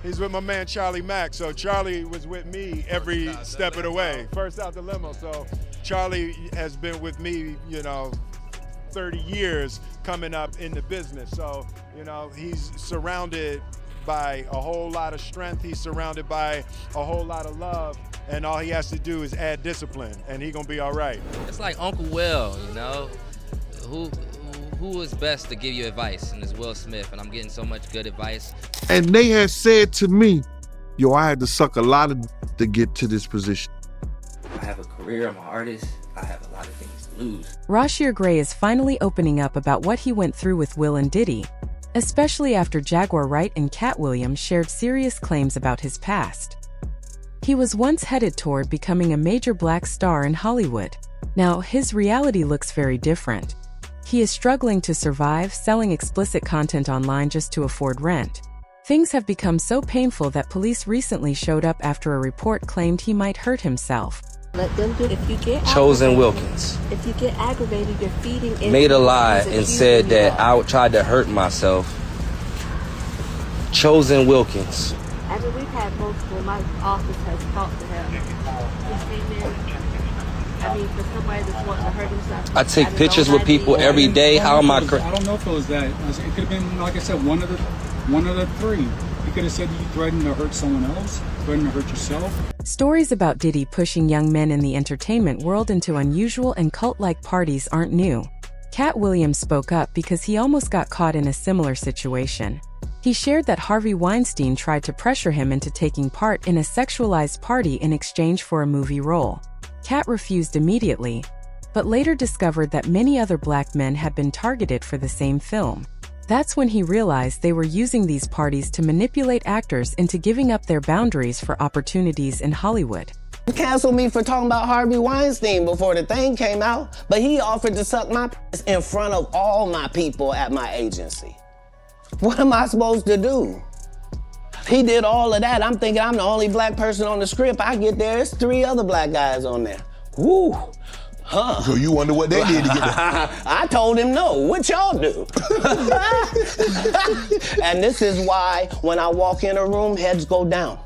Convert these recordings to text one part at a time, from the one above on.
He's with my man Charlie Mack. So Charlie was with me every step of the way. First out the limo. So Charlie has been with me, 30 years coming up in the business. So, he's surrounded by a whole lot of strength. He's surrounded by a whole lot of love. And all he has to do is add discipline, and he's gonna be all right. It's like Uncle Will, Who is best to give you advice? And it's Will Smith, and I'm getting so much good advice. And they had said to me, I had to suck a lot to get to this position. I have a career, I'm an artist, I have a lot of things to lose. Bryshere Gray is finally opening up about what he went through with Will and Diddy, especially after Jaguar Wright and Katt shared serious claims about his past. He was once headed toward becoming a major black star in Hollywood. Now, his reality looks very different. He is struggling to survive, selling explicit content online just to afford rent. Things have become so painful that police recently showed up after a report claimed he might hurt himself. Let them do it. If you get Chosen Wilkins. If you get aggravated, you're feeding. Made a lie and said that I tried to hurt myself. Chosen Wilkins. We've had multiple. My office has talked to him. For somebody that's wanting to hurt himself. I take pictures with people every day. How am I? I don't know if it was that. It could have been, like I said, one of the three. You could have said you threatened to hurt someone else, threatened to hurt yourself. Stories about Diddy pushing young men in the entertainment world into unusual and cult-like parties aren't new. Katt spoke up because he almost got caught in a similar situation. He shared that Harvey Weinstein tried to pressure him into taking part in a sexualized party in exchange for a movie role. Katt refused immediately, but later discovered that many other black men had been targeted for the same film. That's when he realized they were using these parties to manipulate actors into giving up their boundaries for opportunities in Hollywood. You canceled me for talking about Harvey Weinstein before the thing came out, but he offered to suck my ass in front of all my people at my agency. What am I supposed to do? He did all of that. I'm thinking I'm the only black person on the script. I get there, it's 3 other black guys on there. Woo. Huh. So you wonder what they did to get there? I told him no. What y'all do? And this is why when I walk in a room, heads go down.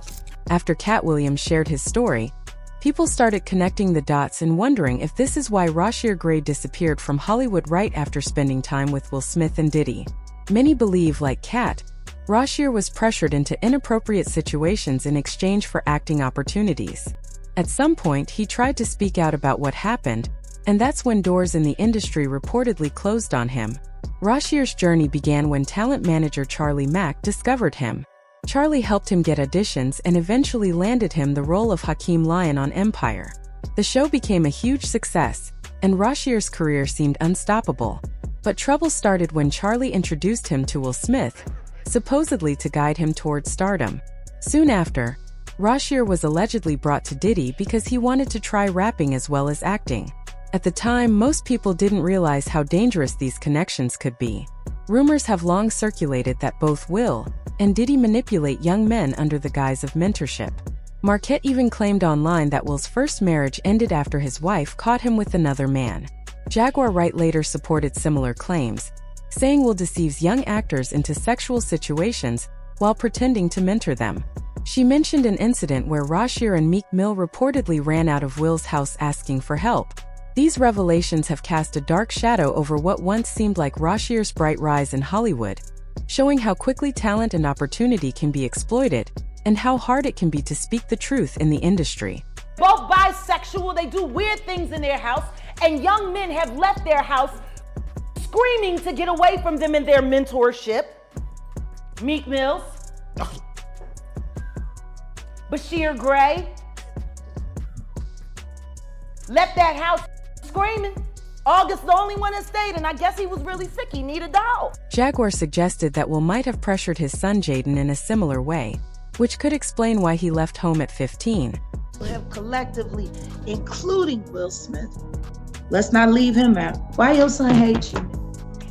After Katt shared his story, people started connecting the dots and wondering if this is why Bryshere Gray disappeared from Hollywood right after spending time with Will Smith and Diddy. Many believe, like Katt, Bryshere was pressured into inappropriate situations in exchange for acting opportunities. At some point, he tried to speak out about what happened, and that's when doors in the industry reportedly closed on him. Bryshere's journey began when talent manager Charlie Mack discovered him. Charlie helped him get auditions and eventually landed him the role of Hakeem Lyon on Empire. The show became a huge success, and Bryshere's career seemed unstoppable. But trouble started when Charlie introduced him to Will Smith, supposedly to guide him towards stardom. Soon after, Bryshere was allegedly brought to Diddy because he wanted to try rapping as well as acting. At the time, most people didn't realize how dangerous these connections could be. Rumors have long circulated that both Will and Diddy manipulate young men under the guise of mentorship. Marquette even claimed online that Will's first marriage ended after his wife caught him with another man. Jaguar Wright later supported similar claims, saying Will deceives young actors into sexual situations while pretending to mentor them. She mentioned an incident where Bryshere and Meek Mill reportedly ran out of Will's house asking for help. These revelations have cast a dark shadow over what once seemed like Bryshere's bright rise in Hollywood, showing how quickly talent and opportunity can be exploited, and how hard it can be to speak the truth in the industry. Both bisexual, they do weird things in their house, and young men have left their house screaming to get away from them in their mentorship. Meek Mills, Bryshere Gray, left that house screaming. August, the only one that stayed, and I guess he was really sick. He needed a dog. Jaguar suggested that Will might have pressured his son Jaden in a similar way, which could explain why he left home at 15. We have collectively, including Will Smith. Let's not leave him out. Why your son hates you?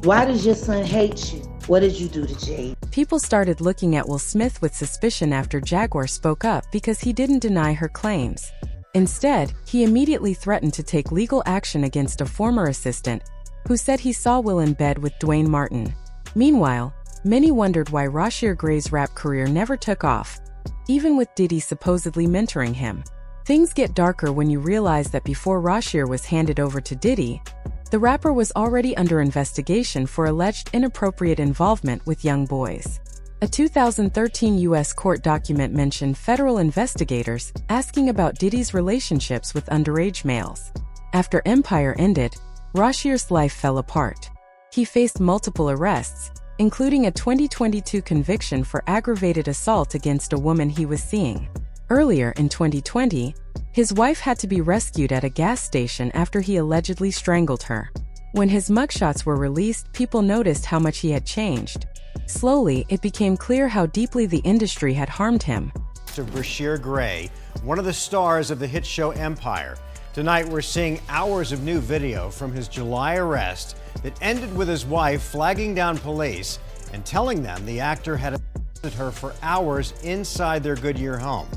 Why does your son hate you? What did you do to Jade? People started looking at Will Smith with suspicion after Jaguar spoke up because he didn't deny her claims. Instead, he immediately threatened to take legal action against a former assistant who said he saw Will in bed with Dwayne Martin. Meanwhile, Many wondered why Bryshere Gray's rap career never took off, even with Diddy supposedly mentoring him. Things get darker when you realize that before Bryshere was handed over to Diddy, the rapper was already under investigation for alleged inappropriate involvement with young boys. A 2013 U.S. court document mentioned federal investigators asking about Diddy's relationships with underage males. After Empire ended, Bryshere's life fell apart. He faced multiple arrests, including a 2022 conviction for aggravated assault against a woman he was seeing. Earlier in 2020, his wife had to be rescued at a gas station after he allegedly strangled her. When his mugshots were released, people noticed how much he had changed. Slowly, it became clear how deeply the industry had harmed him. To Bryshere Gray, one of the stars of the hit show Empire. Tonight, we're seeing hours of new video from his July arrest that ended with his wife flagging down police and telling them the actor had assaulted her for hours inside their Goodyear home.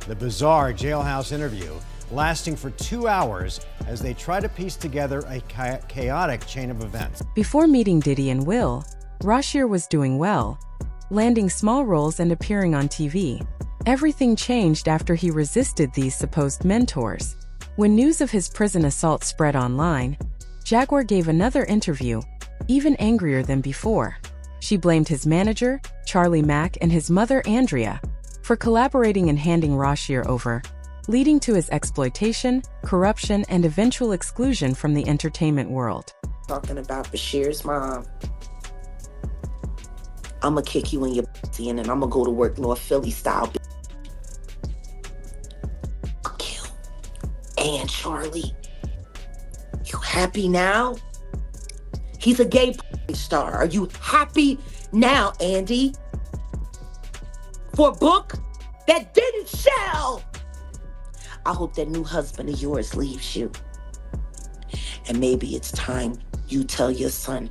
The bizarre jailhouse interview lasting for 2 hours as they try to piece together a chaotic chain of events. Before meeting Diddy and Will, Bryshere was doing well, landing small roles and appearing on TV. Everything changed after he resisted these supposed mentors. When news of his prison assault spread online, Jaguar gave another interview, even angrier than before. She blamed his manager, Charlie Mack, and his mother, Andrea, for collaborating and handing Bryshere over, leading to his exploitation, corruption, and eventual exclusion from the entertainment world. Talking about Bryshere's mom. I'ma kick you in your pussy and then I'ma go to work North Philly style. Fuck you. And Charlie. You happy now? He's a gay star. Are you happy now, Andy? For a book that didn't sell? I hope that new husband of yours leaves you. And maybe it's time you tell your son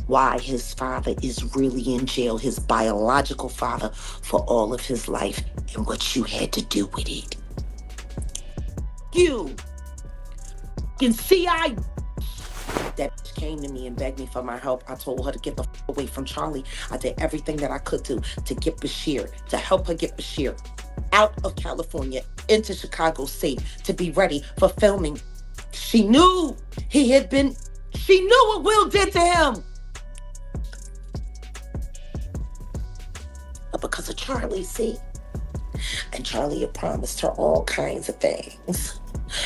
why his father is really in jail, his biological father, for all of his life and what you had to do with it. You can see that came to me and begged me for my help. I told her to get the away from Charlie. I did everything that I could do to get Bryshere, to help her get Bryshere out of California into Chicago safe to be ready for filming. She knew she knew what Will did to him. But because of Charlie, see? And Charlie had promised her all kinds of things.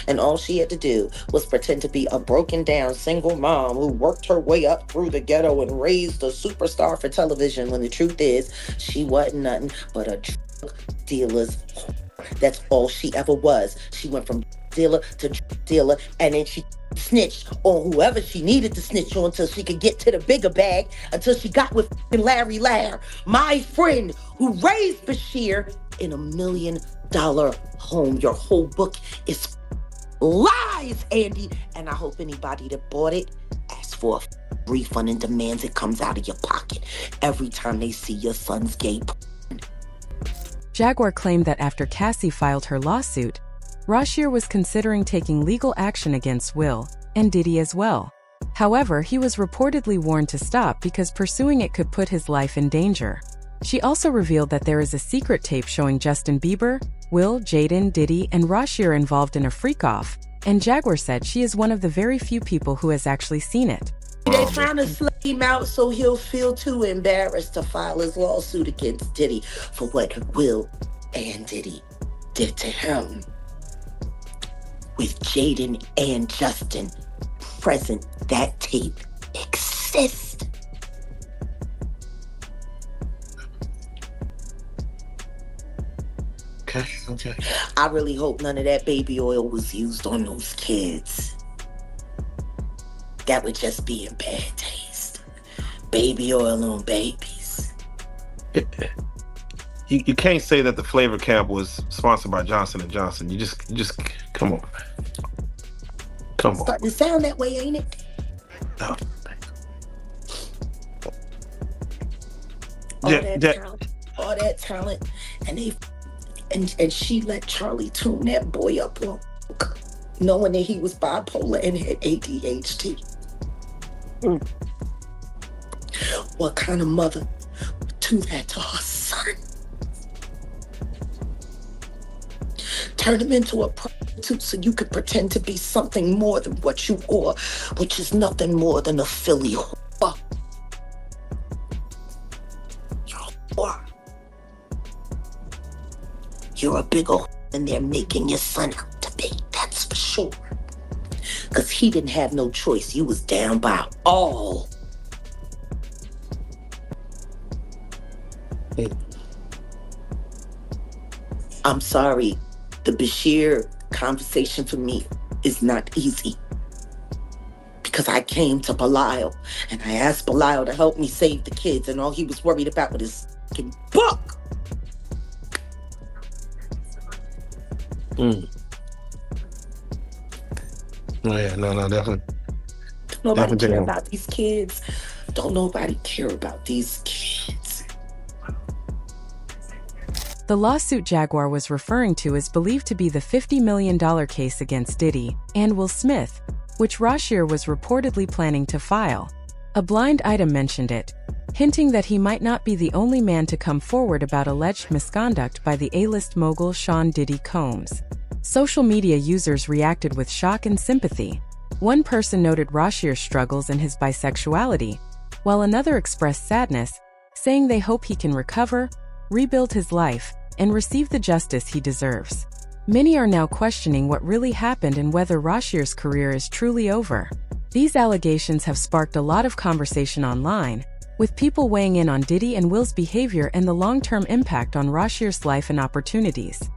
And all she had to do was pretend to be a broken down single mom who worked her way up through the ghetto and raised a superstar for television, when the truth is she wasn't nothing but a drug dealer's whore. That's all she ever was. She went from dealer to dealer, and then she snitched on whoever she needed to snitch on until she could get to the bigger bag, until she got with Larry Lair, my friend who raised Bryshere in $1 million home. Your whole book is lies, Andy. And I hope anybody that bought it asks for a refund and demands it comes out of your pocket every time they see your son's gay. Jaguar claimed that after Cassie filed her lawsuit, Bryshere was considering taking legal action against Will and Diddy as well. However, he was reportedly warned to stop because pursuing it could put his life in danger. She also revealed that there is a secret tape showing Justin Bieber, Will, Jaden, Diddy, and Bryshere involved in a freak-off, and Jaguar said she is one of the very few people who has actually seen it. They're trying to slay him out so he'll feel too embarrassed to file his lawsuit against Diddy for what Will and Diddy did to him. With Jaden and Justin present, that tape exists. Okay. I really hope none of that baby oil was used on those kids. That would just be in bad taste. Baby oil on babies. You can't say that the flavor cap was sponsored by Johnson & Johnson. You just come on. Come on. Starting to sound that way, ain't it? No. All that talent, and she let Charlie tune that boy up on, knowing that he was bipolar and had ADHD. What kind of mother do that to her son. Turn him into a prostitute so you could pretend to be something more than what you are, which is nothing more than a Philly whore. You're a whore. You're a bigger whore than they're making your son out to be, that's for sure. Because he didn't have no choice. You was down by all. I'm sorry. The Bryshere conversation for me is not easy. Because I came to Belial and I asked Belial to help me save the kids, and all he was worried about was his fucking book. Oh yeah, no, definitely. Don't nobody Definitely. care about these kids. Don't nobody care about these kids. The lawsuit Jaguar was referring to is believed to be the $50 million case against Diddy and Will Smith, which Bryshere was reportedly planning to file. A blind item mentioned it, hinting that he might not be the only man to come forward about alleged misconduct by the A-list mogul Sean Diddy Combs. Social media users reacted with shock and sympathy. One person noted Bryshere's struggles and his bisexuality, while another expressed sadness, saying they hope he can recover, rebuild his life, and receive the justice he deserves. Many are now questioning what really happened and whether Bryshere's career is truly over. These allegations have sparked a lot of conversation online, with people weighing in on Diddy and Will's behavior and the long-term impact on Bryshere's life and opportunities.